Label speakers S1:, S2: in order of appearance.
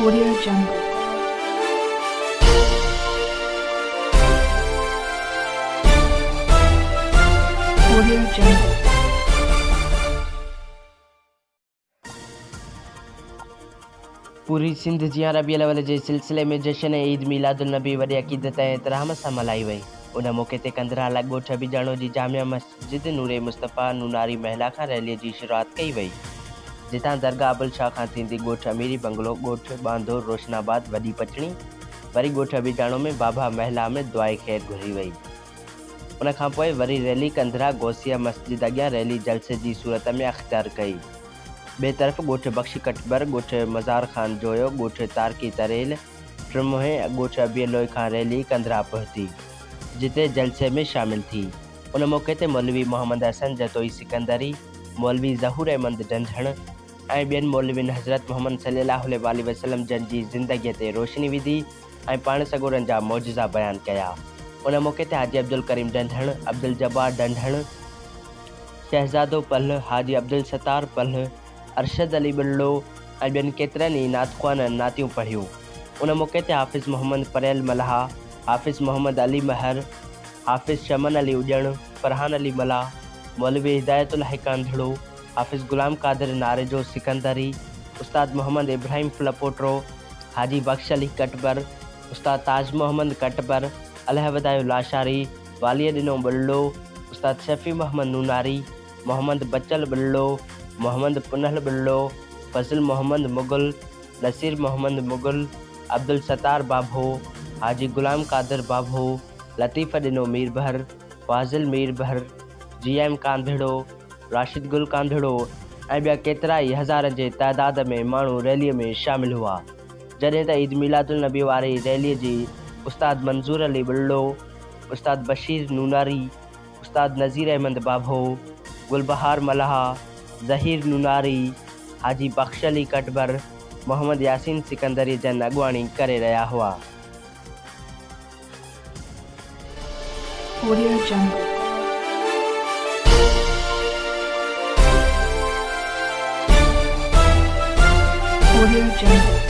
S1: Audio Jungle. Audio Jungle.
S2: पूरी सिंध जियां रबीउल अव्वल जे सिलसिले में जश्न ईद मिलादुल नबी वॾी अक़ीदत ऐं एतिराम सां मल्हाई वई। उन मौक़े ते कंदराला ॻोठ बिजाणो जी जामिया मस्जिद नूरे मुस्तफ़ा नूनारी महला खां रैलीअ जी शुरूआति कई वई, जितां दरगाह अबुल शाह खां थींदी ॻोठ अमीरी बंगलो, ॻोठ बांदो, रोशनाबाद, वॾी पचड़ी, वरी ॻोठ बिजाणो में बाबा महला में दुआए ख़ैर घुरी वई। उन खां पोइ वरी रैली कंदरा गौसिया मस्जिद अॻियां रैली जलसे जी सूरत में अख़्तियार कई। ॿिए तरफ़ ॻोठ बख़्श कटबर, ॻोठ मज़ार ख़ान जोयो, ॻोठ तारकी तरेल, टिमोहे, ॻोठ अबियलोय खां रैली कंदरा पहुती, जिते जलसे में शामिल थी। उन मौक़े ते मौलवी मोहम्मद हसन जतोई सिकंदरी, मौलवी ज़हूर अहमद डंढण ऐं ॿियनि मौलवियुनि हज़रत मोहम्मद सल्लल्लाहु अलैहि वसल्लम जन जी ज़िंदगीअ ते रोशनी विधी ऐं पाण सॻोरनि जा मौजिज़ा बयानु कया। उन मौक़े ते हाजी अब्दुल करीम डंढण, अब्दुल जब्बार डंढण, शहज़ादो पल, हाजी अब्दुल सत्तार पल, अरशद अली बिल्लो ऐं ॿियनि केतिरनि ई नातख़्वाननि नातियूं पढ़ियूं। उन मौक़े ते हाफ़िज़ मोहम्मद परेल मल्हा, हाफ़िज़ मोहम्मद अली महर, हाफ़िज़ शमन अली उॼण, फरहान अली मला, मौलवी हिदायतुल हक़ आंधड़ो, हाफ़िज़ गुलाम कादिर नारेजो सिकंदरी, उस्ताद मोहम्मद इब्राहिम फलपोट्रो, हाजी बख्श अली कटबर, उस्ताद ताज मोहम्मद कटबर, अलहवदायो लाशारी, वालिय ॾिनो बिल्लो, उस्ताद शफ़ी मोहम्मद नूनारी, मोहम्मद बचल बिल्लो, मोहम्मद पुनहल बिल्लो, फज़ल मोहम्मद मुगल, नसीर मोहम्मद मुगल, अब्दुल सत्तार बाभो, हाजी गुलाम कादिर बाभो, लतीफ़ ॾिनो मीरभर, फाज़िल मीरभर, GM कांधड़ो, राशिद गुल कांधड़ो ऐं ॿिया केतिरा ई हज़ार जे तइदाद में माण्हू रैलीअ में शामिल हुआ। जॾहिं त ईद मिलादुल नबी वारी रैलीअ जी उस्ताद मंज़ूर अली बिल्लो, उस्ताद बशीर नूनारी, उस्ताद नज़ीर अहमद बाभो, गुलबहार मल्हा, ज़हीर नूनारी, हाजी बख्श अली कटबर, मोहम्मद यासीन सिकंदरी जन अॻुवाणी करे रहिया हुआ।
S1: Audio Jungle. Audio Jungle.